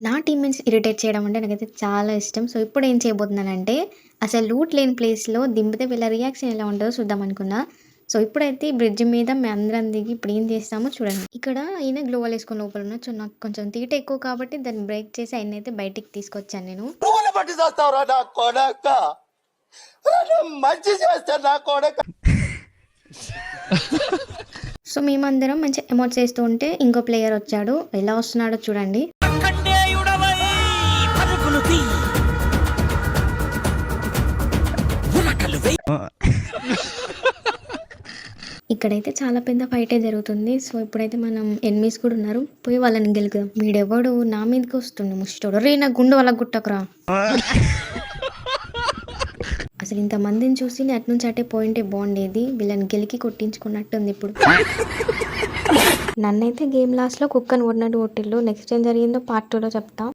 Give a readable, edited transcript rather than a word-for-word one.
నా teammates irritate చేయడం అంటే నాకైతే చాలా ఇష్టం. సో, ఇప్పుడేం చేయబోతున్నానంటే, అసలు లూట్ లేని ప్లేస్‌లో దింపితే వీళ్ళ రియాక్షన్ ఎలా ఉంటదో చూద్దామనుకున్నా. సో, ఇప్పుడైతే ఈ బ్రిడ్జ్ మీద మేమందరం దిగి ఇప్పుడేం చేస్తామో చూడండి. ఇక్కడ ఈయన గ్లోవాలేసుకొని లోపలున్నాడు. సో, నాకు కొంచెం తీట ఎక్కువ కాబట్టి దాన్ని బ్రేక్ చేసి ఆయన్నయితే బయటికి తీసుకొచ్చాను నేను. పువ్వులు పట్టి చేస్తావురా నా కొడక, మంచి చేస్తా నా కొడక. సో, మేమందరం మంచిగా ఎమోట్స్ ఏస్తూ ఉంటే ఇంకో ప్లేయర్ వచ్చాడు. ఎలా వస్తున్నాడో చూడండి. కండేయుడవై పరుగులు తీ ఉరకలు వేయ్. ఇక్కడైతే చాలా పెద్ద ఫైటే జరుగుతుంది. సో, ఇప్పుడైతే మనం ఎనిమీస్ కూడా ఉన్నారు. పోయి వాళ్ళని గెలుకుదాం. వీడెవడు నా మీదకి వస్తుండు ముష్టోడు. రేయ్ నా గుండు పలగొట్టకురా. అసలు ఇంతమందిని చూసి నేను అటు నుంచి అటే పోయింటే బాగుండేది. వీళ్ళని గెలికి కొట్టించుకున్నట్టుంది ఇప్పుడు. నన్నైతే గేమ్ లాస్ట్‌లో కుక్కని కొట్టినట్టు కొట్టిల్లు. నెక్స్ట్ ఏం జరిగిందో పార్ట్ 2లో చెప్తా.